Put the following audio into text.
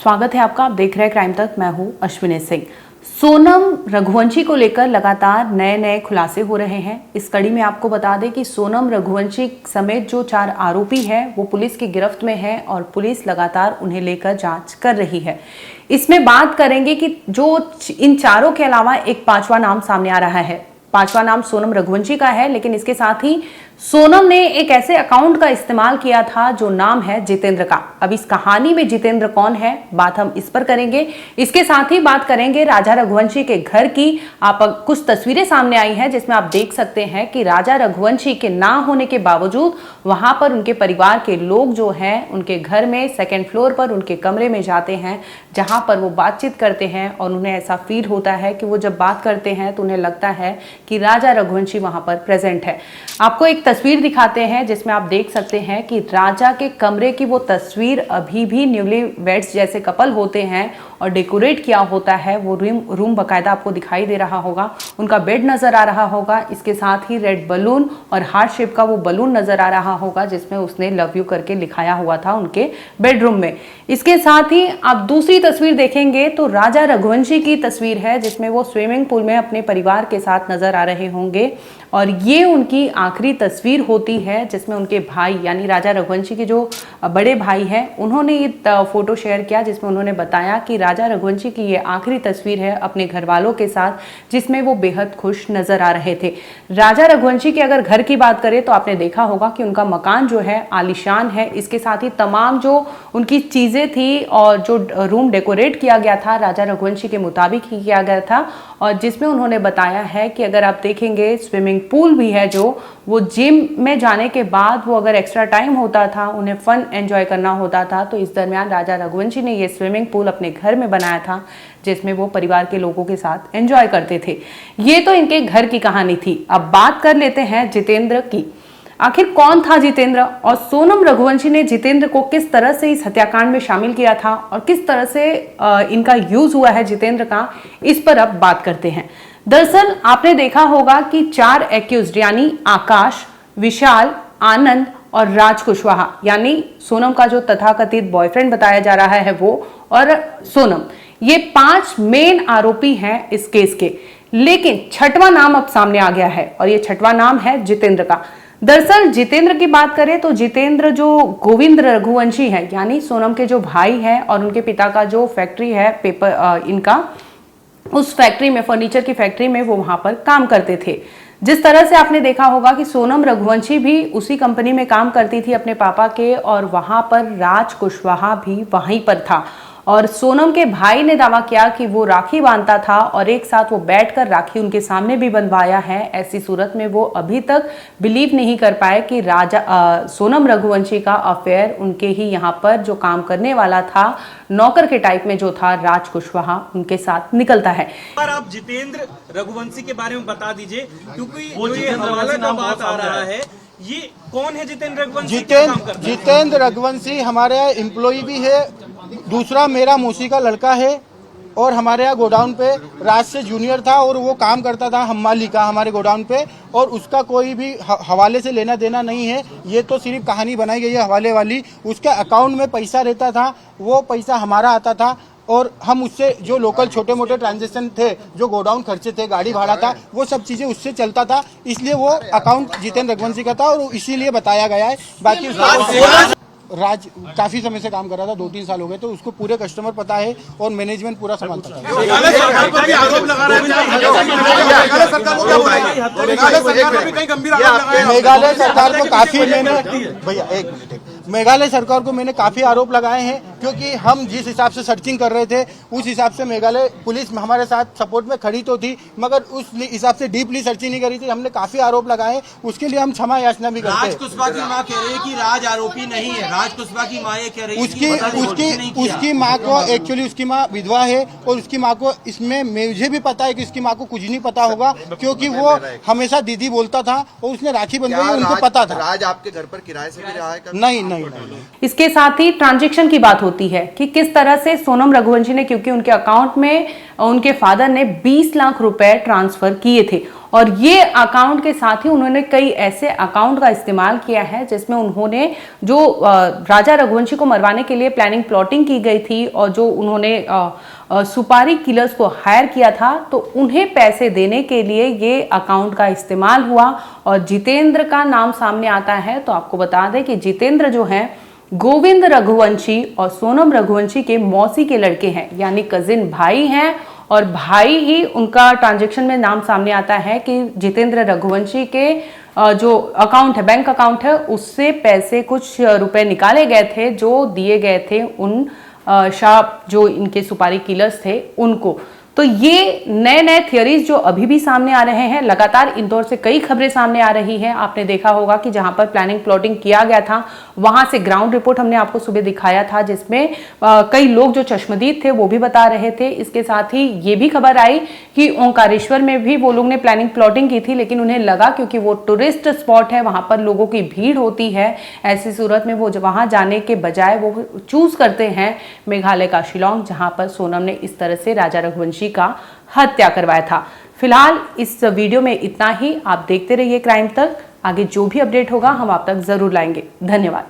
स्वागत है आपका। आप देख रहे हैं क्राइम तक। मैं हूं अश्विनी सिंह। सोनम रघुवंशी को लेकर लगातार नए नए खुलासे हो रहे हैं। इस कड़ी में आपको बता दें कि सोनम रघुवंशी समेत जो 4 आरोपी हैं वो पुलिस की गिरफ्त में हैं और पुलिस लगातार उन्हें लेकर जांच कर रही है। इसमें बात करेंगे कि जो इन चारों के अलावा एक 5वां नाम सामने आ रहा है। 5वां नाम सोनम रघुवंशी का है, लेकिन इसके साथ ही सोनम ने एक ऐसे अकाउंट का इस्तेमाल किया था जो नाम है जितेंद्र का। अब इस कहानी में जितेंद्र कौन है, बात हम इस पर करेंगे। इसके साथ ही बात करेंगे राजा रघुवंशी के घर की। आप कुछ तस्वीरें सामने आई हैं जिसमें आप देख सकते हैं कि राजा रघुवंशी के ना होने के बावजूद वहां पर उनके परिवार के लोग जो हैं उनके घर में सेकेंड फ्लोर पर उनके कमरे में जाते हैं, जहां पर वो बातचीत करते हैं और उन्हें ऐसा फील होता है कि वो जब बात करते हैं तो उन्हें लगता है कि राजा रघुवंशी वहां पर प्रेजेंट है। आपको एक तस्वीर दिखाते हैं जिसमें आप देख सकते हैं कि राजा के कमरे की वो तस्वीर अभी भी न्यूली वेड्स जैसे कपल होते हैं और डेकोरेट किया होता है वो रूम बकायदा आपको दिखाई दे रहा होगा। उनका बेड नजर आ रहा होगा, इसके साथ ही रेड बलून और हार्ट शेप का वो बलून नजर आ रहा होगा जिसमें उसने लव यू करके लिखाया हुआ था उनके बेडरूम में। इसके साथ ही आप दूसरी तस्वीर देखेंगे तो राजा रघुवंशी की तस्वीर है जिसमें वो स्विमिंग पूल में अपने परिवार के साथ नजर आ रहे होंगे और ये उनकी आखिरी तस्वीर होती है जिसमें उनके भाई यानी राजा रघुवंशी के जो बड़े भाई हैं उन्होंने ये फोटो शेयर किया जिसमें उन्होंने बताया कि राजा रघुवंशी की ये आखिरी तस्वीर है अपने घर वालों के साथ, जिसमें वो बेहद खुश नजर आ रहे थे। राजा रघुवंशी के अगर घर की बात करें तो आपने देखा होगा कि उनका मकान जो है आलीशान है। इसके साथ ही तमाम जो उनकी चीजें थी और जो रूम डेकोरेट किया गया था राजा रघुवंशी के मुताबिक ही किया गया था और जिसमें उन्होंने बताया है कि अगर आप देखेंगे स्विमिंग पूल भी है जो वो जिम में जाने के बाद वो अगर एक्स्ट्रा टाइम होता था उन्हें फन एंजॉय करना होता था तो इस दरमियान राजा रघुवंशी ने ये स्विमिंग पूल अपने घर में बनाया था जिसमें वो परिवार के लोगों के साथ एंजॉय करते थे। ये तो इनके घर की कहानी थी। अब बात कर लेते हैं जितेंद्र की। आखिर कौन था जितेंद्र और सोनम रघुवंशी ने जितेंद्र को किस तरह से इस हत्याकांड में शामिल किया था और किस तरह से इनका यूज हुआ है जितेंद्र का, इस पर अब बात करते हैं। दरअसल आपने देखा होगा कि 4 एक्यूज्ड यानी आकाश, विशाल, आनंद और राज कुशवाहा यानी सोनम का जो तथाकथित बॉयफ्रेंड बताया जा रहा है वो और सोनम, ये 5 मेन आरोपी हैं इस केस के। लेकिन 6वां नाम अब सामने आ गया है और ये 6वां नाम है जितेंद्र का। दरअसल जितेंद्र की बात करें तो जितेंद्र जो गोविंद रघुवंशी है यानी सोनम के जो भाई हैं और उनके पिता का जो फैक्ट्री है पेपर इनका, उस फैक्ट्री में फर्नीचर की फैक्ट्री में वो वहां पर काम करते थे। जिस तरह से आपने देखा होगा कि सोनम रघुवंशी भी उसी कंपनी में काम करती थी अपने पापा के और वहां पर राज कुशवाहा भी वहीं पर था और सोनम के भाई ने दावा किया कि वो राखी बांधता था और एक साथ वो बैठकर राखी उनके सामने भी बंधवाया है। ऐसी सूरत में वो अभी तक बिलीव नहीं कर पाए कि सोनम रघुवंशी का अफेयर उनके ही यहाँ पर जो काम करने वाला था नौकर के टाइप में जो था राज कुशवाहा उनके साथ निकलता है। आप जितेंद्र रघुवंशी के बारे में बता दीजिए क्योंकि वो ये हवाला का बात आ रहा है, ये कौन है जितेंद्र रघुवंशी? जितेंद्र रघुवंशी हमारे यहाँ एम्प्लॉय भी है, दूसरा मेरा मौसी का लड़का है और हमारे यहाँ गोडाउन पे राज से जूनियर था और वो काम करता था हम्माली का हमारे गोडाउन पे और उसका कोई भी हवाले से लेना देना नहीं है। ये तो सिर्फ कहानी बनाई गई है हवाले वाली। उसके अकाउंट में पैसा रहता था, वो पैसा हमारा आता था और हम उससे जो लोकल छोटे मोटे ट्रांजेक्शन थे, जो गोडाउन खर्चे थे, गाड़ी भाड़ा था, वो सब चीजें उससे चलता था। इसलिए वो अकाउंट जितेंद्र रघुवंशी का था और इसीलिए बताया गया है। बाकी राज काफी समय से काम कर रहा था, 2-3 साल हो गए, तो उसको पूरे कस्टमर पता है और मैनेजमेंट पूरा संभालता था। मेघालय सरकार को काफी मेघालय सरकार को मैंने काफी आरोप लगाए हैं क्योंकि हम जिस हिसाब से सर्चिंग कर रहे थे उस हिसाब से मेघालय पुलिस हमारे साथ सपोर्ट में खड़ी तो थी मगर उस हिसाब से डीपली सर्चिंग नहीं करी थी। हमने काफी आरोप लगाए, उसके लिए हम क्षमा याचना भी करते हैं। राज कुशवाहा की मां कह रही है कि राज आरोपी नहीं है। राज कुशवाहा की मां ये कह रही है उसकी माँ को एक्चुअली उसकी माँ विधवा है और उसकी माँ को इसमें मुझे भी पता है कि उसकी माँ को कुछ नहीं पता होगा क्योंकि वो हमेशा दीदी बोलता था और उसने राखी बंधवाई, उनको पता था। राज आपके घर पर किराए से भी रहा है? नहीं। इसके साथ ही ट्रांजैक्शन की बात होती है कि किस तरह से सोनम रघुवंशी ने, क्योंकि उनके अकाउंट में उनके फादर ने 20 लाख रुपए ट्रांसफर किए थे और ये अकाउंट के साथ ही उन्होंने कई ऐसे अकाउंट का इस्तेमाल किया है जिसमें उन्होंने जो राजा रघुवंशी को मरवाने के लिए प्लानिंग प्लॉटिंग की गई थी और जो उन्होंने सुपारी किलर्स को हायर किया था, तो उन्हें पैसे देने के लिए ये अकाउंट का इस्तेमाल हुआ और जितेंद्र का नाम सामने आता है। तो आपको बता दें कि जितेंद्र जो है गोविंद रघुवंशी और सोनम रघुवंशी के मौसी के लड़के हैं, यानी कजिन भाई हैं और भाई ही उनका ट्रांजैक्शन में नाम सामने आता है कि जितेंद्र रघुवंशी के जो अकाउंट है, बैंक अकाउंट है, उससे पैसे कुछ रुपए निकाले गए थे जो दिए गए थे उन शाह जो इनके सुपारी किलर्स थे उनको। तो ये नए नए थियरीज जो अभी भी सामने आ रहे हैं, लगातार इंदौर से कई खबरें सामने आ रही हैं। आपने देखा होगा कि जहां पर प्लानिंग प्लॉटिंग किया गया था वहां से ग्राउंड रिपोर्ट हमने आपको सुबह दिखाया था, जिसमें कई लोग जो चश्मदीद थे वो भी बता रहे थे। इसके साथ ही ये भी खबर आई कि ओंकारेश्वर में भी वो लोग ने प्लानिंग प्लॉटिंग की थी, लेकिन उन्हें लगा क्योंकि वो टूरिस्ट स्पॉट है, वहां पर लोगों की भीड़ होती है, ऐसी सूरत में वो वहां जाने के बजाय वो चूज करते हैं मेघालय का शिलोंग, जहां पर सोनम ने इस तरह से राजा रघुवंशी का हत्या करवाया था। फिलहाल इस वीडियो में इतना ही। आप देखते रहिए क्राइम तक, आगे जो भी अपडेट होगा हम आप तक जरूर लाएंगे। धन्यवाद।